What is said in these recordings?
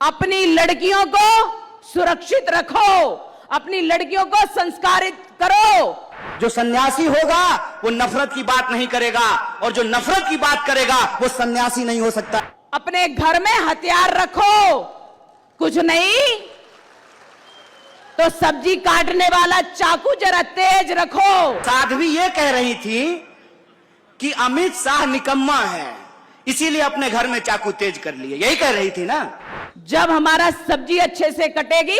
अपनी लड़कियों को सुरक्षित रखो, अपनी लड़कियों को संस्कारित करो। जो सन्यासी होगा वो नफरत की बात नहीं करेगा, और जो नफरत की बात करेगा वो सन्यासी नहीं हो सकता। अपने घर में हथियार रखो, कुछ नहीं तो सब्जी काटने वाला चाकू जरा तेज रखो। साध्वी ये कह रही थी कि अमित शाह निकम्मा है, इसीलिए अपने घर में चाकू तेज कर लिए, यही कह रही थी ना। जब हमारा सब्जी अच्छे से कटेगी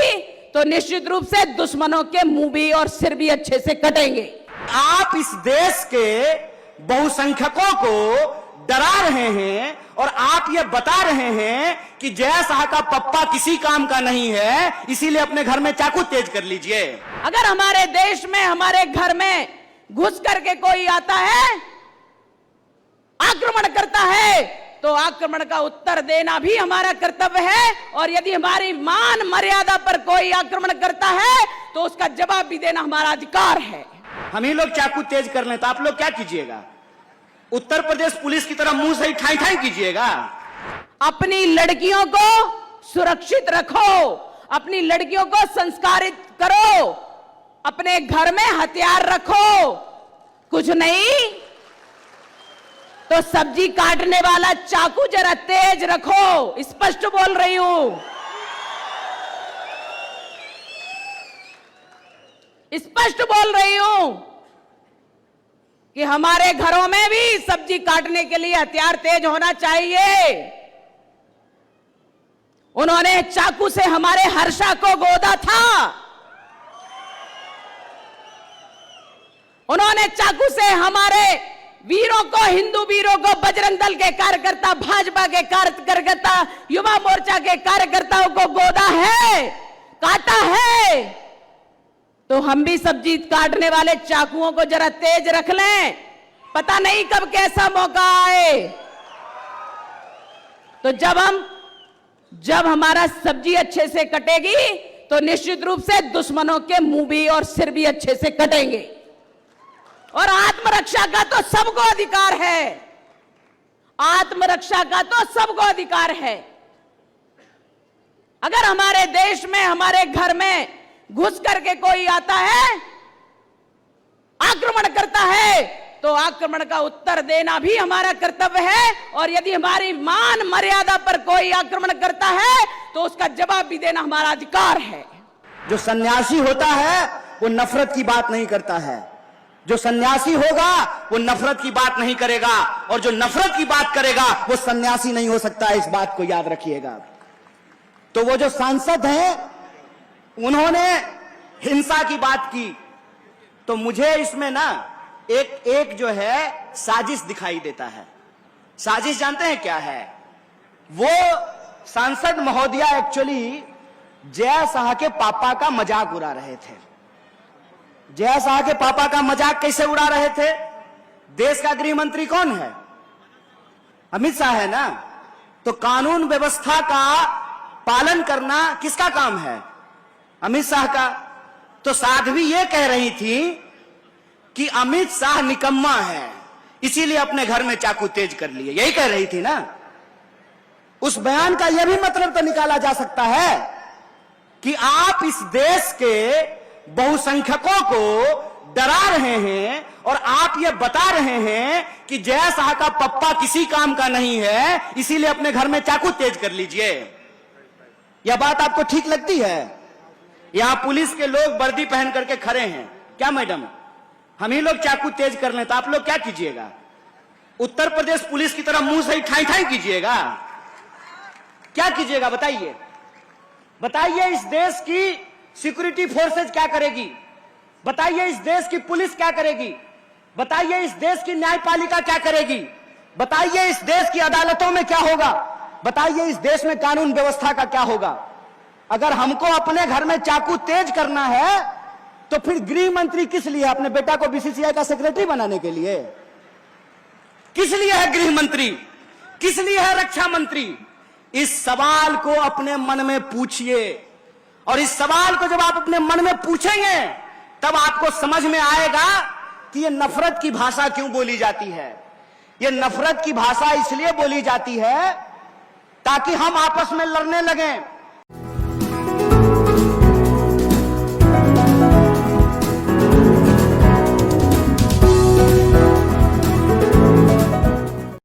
तो निश्चित रूप से दुश्मनों के मुंह भी और सिर भी अच्छे से कटेंगे। आप इस देश के बहुसंख्यकों को डरा रहे हैं और आप ये बता रहे हैं कि जय शाह का पप्पा किसी काम का नहीं है, इसीलिए अपने घर में चाकू तेज कर लीजिए। अगर हमारे देश में हमारे घर में घुस करके कोई आता है, आक्रमण करता है, तो आक्रमण का उत्तर देना भी हमारा कर्तव्य है, और यदि हमारी मान मर्यादा पर कोई आक्रमण करता है तो उसका जवाब भी देना हमारा अधिकार है। हम ही लोग चाकू तेज कर लें तो आप लोग क्या कीजिएगा? उत्तर प्रदेश पुलिस की तरह मुंह से ही ठाई ठाई कीजिएगा। अपनी लड़कियों को सुरक्षित रखो, अपनी लड़कियों को संस्कारित करो, अपने घर में हथियार रखो, कुछ नहीं तो सब्जी काटने वाला चाकू जरा तेज रखो। स्पष्ट बोल रही हूं, स्पष्ट बोल रही हूं कि हमारे घरों में भी सब्जी काटने के लिए हथियार तेज होना चाहिए। उन्होंने चाकू से हमारे हर्षा को गोदा था, उन्होंने चाकू से हमारे वीरों को, हिंदू वीरों को, बजरंग दल के कार्यकर्ता, भाजपा के कार्यकर्ता, युवा मोर्चा के कार्यकर्ताओं को गोदा है, काटा है। तो हम भी सब्जी काटने वाले चाकुओं को जरा तेज रख लें, पता नहीं कब कैसा मौका आए। तो जब हमारा सब्जी अच्छे से कटेगी तो निश्चित रूप से दुश्मनों के मुंह भी और सिर भी अच्छे से कटेंगे। और आत्मरक्षा का तो सबको अधिकार है, आत्मरक्षा का तो सबको अधिकार है। अगर हमारे देश में, हमारे घर में घुस करके कोई आता है, आक्रमण करता है, तो आक्रमण का उत्तर देना भी हमारा कर्तव्य है, और यदि हमारी मान मर्यादा पर कोई आक्रमण करता है तो उसका जवाब भी देना हमारा अधिकार है। जो सन्यासी होता है वो नफरत की बात नहीं करता है, जो सन्यासी होगा वो नफरत की बात नहीं करेगा, और जो नफरत की बात करेगा वो सन्यासी नहीं हो सकता। इस बात को याद रखिएगा। तो वो जो सांसद हैं उन्होंने हिंसा की बात की, तो मुझे इसमें ना एक जो है साजिश दिखाई देता है। साजिश जानते हैं क्या है? वो सांसद महोदया एक्चुअली जय शाह के पापा का मजाक उड़ा रहे थे। जय शाह के पापा का मजाक कैसे उड़ा रहे थे? देश का गृह मंत्री कौन है? अमित शाह है ना। तो कानून व्यवस्था का पालन करना किसका काम है? अमित शाह का। तो साध्वी ये कह रही थी कि अमित शाह निकम्मा है, इसीलिए अपने घर में चाकू तेज कर लिए, यही कह रही थी ना। उस बयान का यह भी मतलब तो निकाला जा सकता है कि आप इस देश के बहुसंख्यकों को डरा रहे हैं और आप ये बता रहे हैं कि जय शाह का पप्पा किसी काम का नहीं है, इसीलिए अपने घर में चाकू तेज कर लीजिए। यह बात आपको ठीक लगती है? यहां पुलिस के लोग वर्दी पहन करके खड़े हैं, क्या मैडम हम ही लोग चाकू तेज कर लें तो आप लोग क्या कीजिएगा? उत्तर प्रदेश पुलिस की तरह मुंह से ही ठाई ठाई कीजिएगा? क्या कीजिएगा बताइए? बताइए इस देश की सिक्योरिटी फोर्सेज क्या करेगी? बताइए इस देश की पुलिस क्या करेगी? बताइए इस देश की न्यायपालिका क्या करेगी? बताइए इस देश की अदालतों में क्या होगा? बताइए इस देश में कानून व्यवस्था का क्या होगा? अगर हमको अपने घर में चाकू तेज करना है तो फिर गृह मंत्री किस लिए? अपने बेटा को बीसीसीआई का सेक्रेटरी बनाने के लिए? किस लिए है गृह मंत्री? किस लिए है रक्षा मंत्री? इस सवाल को अपने मन में पूछिए, और इस सवाल को जब आप अपने मन में पूछेंगे तब आपको समझ में आएगा कि ये नफरत की भाषा क्यों बोली जाती है। ये नफरत की भाषा इसलिए बोली जाती है ताकि हम आपस में लड़ने लगें,